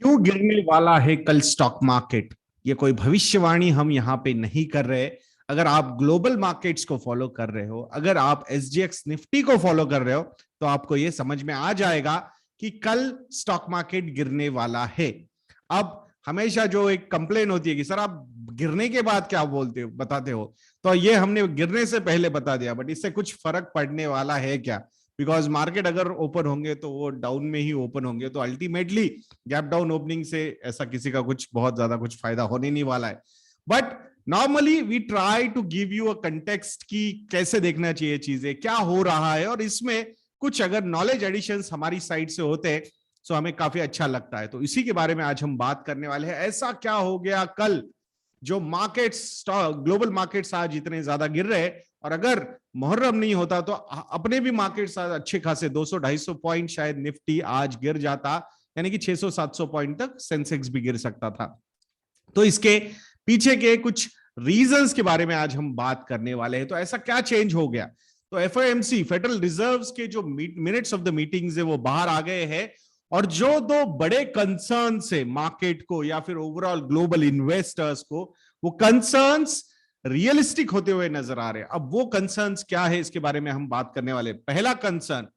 क्यों गिरने वाला है कल स्टॉक मार्केट? ये कोई भविष्यवाणी हम यहाँ पे नहीं कर रहे। अगर आप ग्लोबल मार्केट्स को फॉलो कर रहे हो, अगर आप एसजीएक्स निफ्टी को फॉलो कर रहे हो, तो आपको ये समझ में आ जाएगा कि कल स्टॉक मार्केट गिरने वाला है। अब हमेशा जो एक कंप्लेन होती है कि सर आप गिरने के बाद क्या बोलते हो, बताते हो, तो ये हमने गिरने से पहले बता दिया, बट इससे कुछ फर्क पड़ने वाला है क्या? बिकॉज मार्केट अगर ओपन होंगे तो वो डाउन में ही ओपन होंगे, तो अल्टीमेटली गैप डाउन ओपनिंग से ऐसा किसी का कुछ बहुत ज्यादा कुछ फायदा होने नहीं वाला है। But normally we try to give you a context की कैसे देखना चाहिए चीजें, क्या हो रहा है, और इसमें कुछ अगर नॉलेज एडिशंस हमारी साइड से होते हैं तो हमें काफी अच्छा लगता है। तो इसी के बारे में आज हम बात करने वाले हैं। ऐसा क्या हो गया कल जो मार्केट्स, ग्लोबल मार्केट्स आज इतने ज्यादा गिर रहे हैं? और अगर मुहर्रम नहीं होता तो अपने भी मार्केट्स आज अच्छे खासे 200-250 पॉइंट शायद निफ्टी आज गिर जाता, यानी कि 600-700 पॉइंट तक सेंसेक्स भी गिर सकता था। तो इसके पीछे के कुछ रीजंस के बारे में आज हम बात करने वाले हैं। तो ऐसा क्या चेंज हो गया? तो एफओएमसी, फेडरल रिजर्व के जो मिनट्स ऑफ द मीटिंग्स है वो बाहर आ गए हैं, और जो दो बड़े कंसर्न है मार्केट को या फिर ओवरऑल ग्लोबल इन्वेस्टर्स को, वो कंसर्न्स रियलिस्टिक होते हुए नजर आ रहे हैं। अब वो कंसर्न्स क्या है, इसके बारे में हम बात करने वाले। पहला कंसर्न,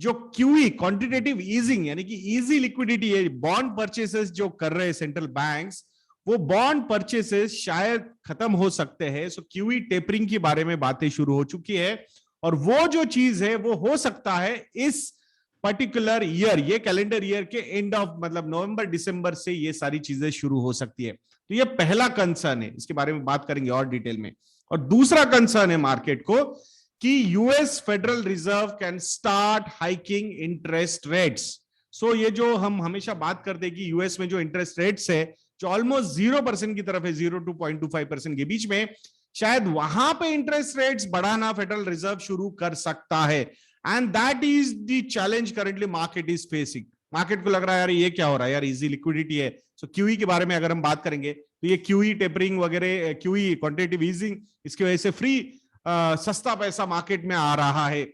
जो क्यूई क्वांटिटेटिव ईजिंग यानी कि इजी लिक्विडिटी है, बॉन्ड परचेसेस जो कर रहे हैं सेंट्रल बैंक्स, वो बॉन्ड परचेसेस शायद खत्म हो सकते हैं। सो क्यूई टेपरिंग के बारे में बातें शुरू हो चुकी है, और वो जो चीज है वो हो सकता है इस पर्टिकुलर ईयर, ये कैलेंडर ईयर के एंड ऑफ, मतलब नवंबर दिसंबर से ये सारी चीजें शुरू हो सकती है। तो ये पहला कंसर्न है, इसके बारे में बात करेंगे और डिटेल में। और दूसरा कंसर्न है मार्केट को कि US Federal Reserve can start hiking interest rates. So ये जो हम हमेशा बात करते हैं कि यूएस में जो इंटरेस्ट रेट्स है जो ऑलमोस्ट 0% की तरफ है, 0 to 0.25% के बीच में, शायद वहां पे इंटरेस्ट रेट्स बढ़ाना फेडरल रिजर्व शुरू कर सकता है। And that is the challenge currently market is facing. Market को लग रहा है यार ये क्या हो रहा है यार, इजी लिक्विडिटी है। सो क्यूई के बारे में अगर हम बात करेंगे तो ये क्यूई टेपरिंग वगैरह, क्यूई क्वांटिटेटिव ईजिंग, इसकी वजह से फ्री सस्ता पैसा मार्केट में आ रहा है।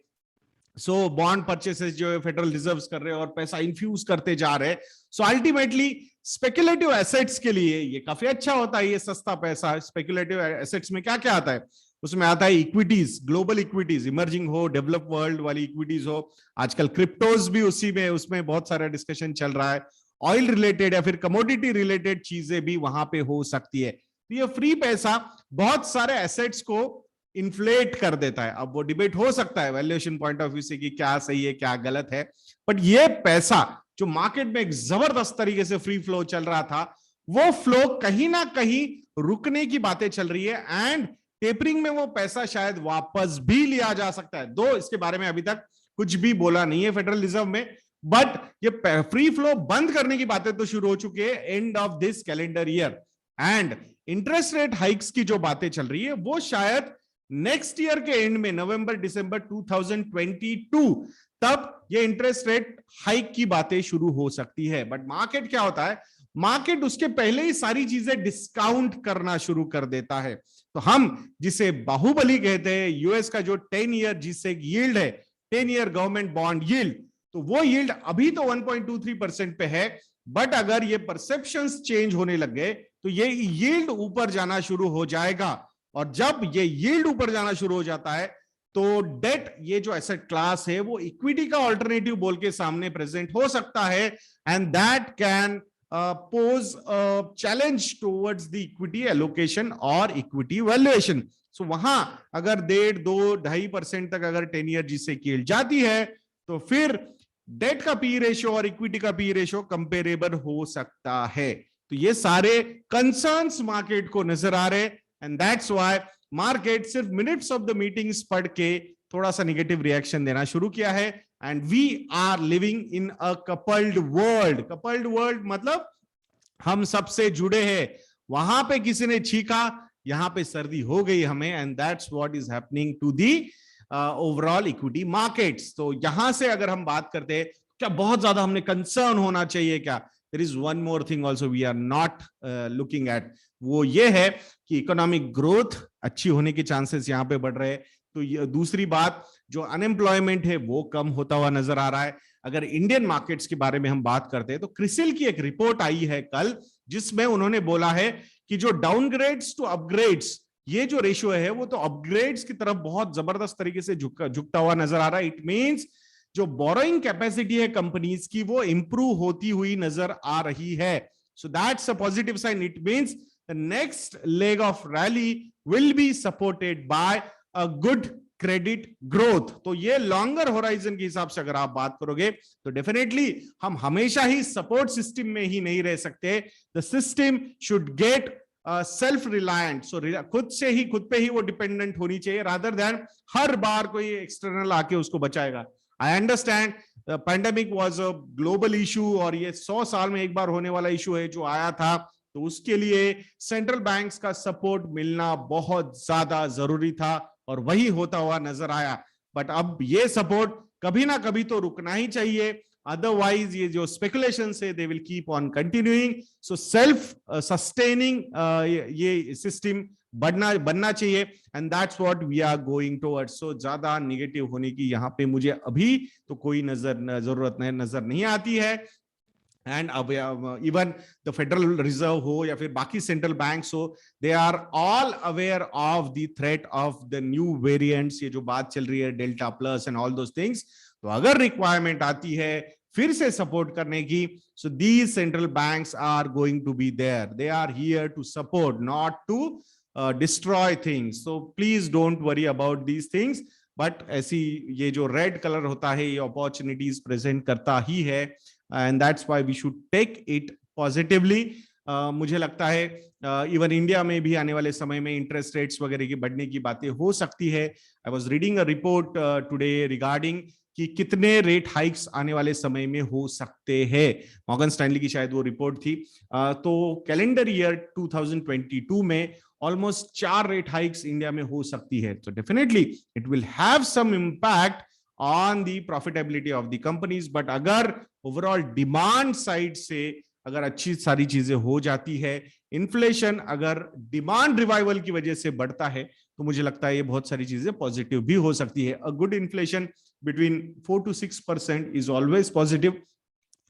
सो बॉन्ड परचेसेस जो है फेडरल रिजर्व कर रहे हैं और पैसा इन्फ्यूज करते जा रहे हैं। सो अल्टीमेटली स्पेकुलेटिव एसेट्स के लिए ये काफी अच्छा होता है, ये सस्ता पैसा। स्पेकुलेटिव एसेट्स में क्या क्या आता है? उसमें आता है इक्विटीज, ग्लोबल इक्विटीज, इमर्जिंग हो, डेवलप वर्ल्ड वाली इक्विटीज हो, आजकल क्रिप्टोज भी उसी में, उसमें बहुत सारा डिस्कशन चल रहा है। ऑयल रिलेटेड या फिर कमोडिटी रिलेटेड चीजें भी वहां पे हो सकती है। तो ये फ्री पैसा बहुत सारे एसेट्स को इन्फ्लेट कर देता है। अब वो डिबेट हो सकता है वैल्यूएशन पॉइंट ऑफ व्यू से कि क्या सही है क्या गलत है, बट ये पैसा जो मार्केट में एक जबरदस्त तरीके से फ्री फ्लो चल रहा था, वो फ्लो कहीं ना कहीं रुकने की बातें चल रही है। एंड टेपरिंग में वो पैसा शायद वापस भी लिया जा सकता है। दो इसके बारे में अभी तक कुछ भी बोला नहीं है फेडरल रिजर्व में, बट ये फ्री फ्लो बंद करने की बातें तो शुरू हो चुकी है end of this calendar year. And interest rate hikes की जो बातें चल रही है वो शायद नेक्स्ट ईयर के एंड में, नवंबर दिसंबर 2022 तब ये इंटरेस्ट रेट हाइक की बातें शुरू हो सकती है। बट मार्केट क्या होता है, मार्केट उसके पहले ही सारी चीजें डिस्काउंट करना शुरू कर देता है। तो हम जिसे बाहुबली कहते हैं, यूएस का जो 10 ईयर जिससे यील्ड है, 10 ईयर गवर्नमेंट बॉन्ड यील्ड, तो वो यील्ड अभी तो 1.23% पे है, बट अगर ये परसेप्शंस चेंज होने लग गए तो ये यील्ड ऊपर जाना शुरू हो जाएगा। और जब ये यील्ड ऊपर जाना शुरू हो जाता है तो डेट, ये जो एसेट क्लास है, वो इक्विटी का ऑल्टरनेटिव बोल के सामने प्रेजेंट हो सकता है। And that can pose challenge towards the equity allocation और इक्विटी वैल्यूएशन। सो वहां अगर 1.5-2-2.5% तक अगर 10 ईयर जिससे कील जाती है तो फिर डेट का पी रेशियो और इक्विटी का पी रेशियो कंपेरेबल हो सकता है। तो ये सारे कंसर्न्स मार्केट को नजर आ रहे, एंड दैट्स व्हाई मार्केट सिर्फ मिनट्स ऑफ द मीटिंग्स पढ़ के थोड़ा सा नेगेटिव रिएक्शन देना शुरू किया है। And we are living in a coupled world. Coupled world मतलब हम सबसे जुड़े हैं। वहां पे किसी ने छींका, यहां पे सर्दी हो गई हमें, and that's what is happening to the overall equity markets. तो यहां से अगर हम बात करते हैं, क्या बहुत ज्यादा हमने कंसर्न होना चाहिए क्या? There is one more thing also we are not looking at, वो ये है कि इकोनॉमिक ग्रोथ अच्छी होने के चांसेस यहां पे बढ़ रहे हैं। तो दूसरी बात, जो अनएम्प्लॉयमेंट है वो कम होता हुआ नजर आ रहा है। अगर इंडियन मार्केट्स के बारे में हम बात करते हैं तो क्रिसिल की एक रिपोर्ट आई है कल, जिसमें उन्होंने बोला है कि जो डाउनग्रेड्स टू अपग्रेड्स, ये जो रेशियो है वो तो अपग्रेड्स की तरफ बहुत जबरदस्त तरीके से झुकता हुआ नजर आ रहा है। इट मींस जो बोरोइंग कैपेसिटी है कंपनीज की वो इंप्रूव होती हुई नजर आ रही है। So that's a positive sign. It means the next leg of rally will be supported by a good credit growth. तो ये लॉन्गर होराइजन के हिसाब से अगर आप बात करोगे तो डेफिनेटली हम हमेशा ही सपोर्ट सिस्टम में ही नहीं रह सकते। The system should get self reliant, so खुद पे ही वो डिपेंडेंट होनी चाहिए, रादर देन हर बार कोई एक्सटर्नल आके उसको बचाएगा। I understand pandemic was a global issue और ये 100 साल में एक बार होने वाला इशू है जो आया था, तो उसके लिए सेंट्रल बैंक्स का सपोर्ट मिलना बहुत ज्यादा जरूरी था और वही होता हुआ नजर आया। बट अब ये सपोर्ट कभी ना कभी तो रुकना ही चाहिए, अदरवाइज ये जो स्पेकुलेशन है they will keep on continuing. So self sustaining ये सिस्टम बनना चाहिए and that's what we are going towards. So ज्यादा निगेटिव होने की यहाँ पे मुझे अभी तो कोई जरूरत नजर नहीं आती है। एंड अब इवन द फेडरल रिजर्व हो या फिर बाकी सेंट्रल बैंक्स हो, they are all aware of the threat of the new variants, ये जो बात चल रही है delta plus and all those things. तो अगर रिक्वायरमेंट आती है फिर से सपोर्ट करने की, so these central banks are going to be there, they are here to support, not to destroy things. So please don't worry about these things. But ऐसी ये जो रेड कलर होता है ये अपॉर्चुनिटीज प्रेजेंट करता ही है and that's why we should take it positively. मुझे लगता है इवन इंडिया में भी आने वाले समय में इंटरेस्ट रेट्स वगैरह की बढ़ने की बातें हो सकती है। I was reading a report today regarding कि कितने रेट हाइक्स आने वाले समय में हो सकते हैं। मॉर्गन स्टैनली की शायद वो रिपोर्ट थी। तो कैलेंडर ईयर 2022 में ऑलमोस्ट 4 रेट हाइक्स इंडिया में हो सकती है। तो definitely it will have some impact on the profitability of the companies. But अगर ओवरऑल डिमांड साइड से अगर अच्छी सारी चीजें हो जाती है, इन्फ्लेशन अगर डिमांड रिवाइवल की वजह से बढ़ता है, तो मुझे लगता है ये बहुत सारी चीजें पॉजिटिव भी हो सकती है। A good inflation between 4 to 6% is always positive.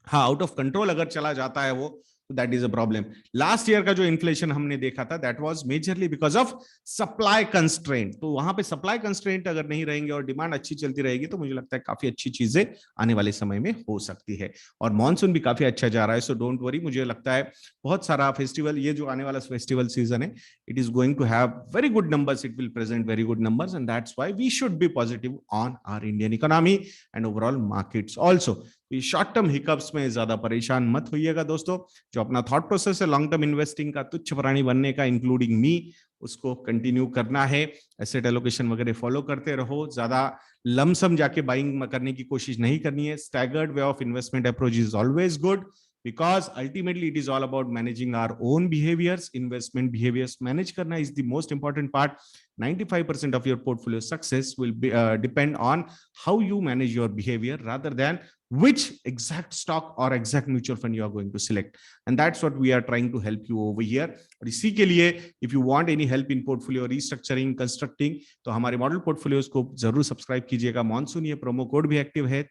हाँ, आउट ऑफ कंट्रोल अगर चला जाता है वो, that is a problem. Last year का जो इन्फ्लेशन हमने देखा था that was majorly because of supply constraint. तो वहां पे सप्लाई कंस्ट्रेंट अगर नहीं रहेंगे और डिमांड अच्छी चलती रहेगी तो मुझे लगता है काफी अच्छी चीजें आने वाले समय में हो सकती है। और मॉनसून भी काफी अच्छा जा रहा है, सो डोंट वरी। मुझे लगता है बहुत सारा फेस्टिवल, ये जो आने वाला फेस्टिवल सीजन है, it is going to have very good numbers, it will present very good numbers and that's why we should be positive on our Indian economy and overall markets also. Short term hiccups में ज्यादा परेशान मत होइएगा दोस्तों। जो अपना thought process है long term investing का, तुच्छ प्राणी बनने का, इंक्लूडिंग मी, उसको कंटिन्यू करना है। एसेट एलोकेशन वगैरह फॉलो करते रहो, ज्यादा लमसम जाके बाइंग करने की कोशिश नहीं करनी है। Staggered way of investment approach is always good because ultimately it is all about managing our own behaviors, investment behaviors manage karna is the most important part. 95% of your portfolio success will be depend on how you manage your behavior rather than which exact stock or exact mutual fund you are going to select, and that's what we are trying to help you over here. और इसी के लिए if you want any help in portfolio restructuring, constructing, तो हमारे model portfolios को जरूर subscribe कीजिएगा। Monsoon ये प्रोमो कोड भी एक्टिव है,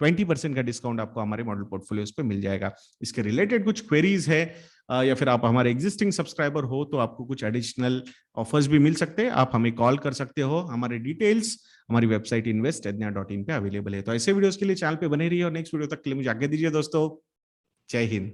20% का डिस्काउंट आपको हमारे मॉडल पोर्टफोलियोज पे मिल जाएगा। इसके रिलेटेड कुछ क्वेरीज है या फिर आप हमारे एग्जिस्टिंग सब्सक्राइबर हो तो आपको कुछ एडिशनल ऑफर्स भी मिल सकते हैं, आप हमें कॉल कर सकते हो। हमारे डिटेल्स हमारी वेबसाइट investednya.in पे अवेलेबल है। तो ऐसे वीडियोस के लिए चैनल पे बने रहिए और नेक्स्ट वीडियो तक के लिए मुझे आज्ञा दीजिए दोस्तों। जय हिंद।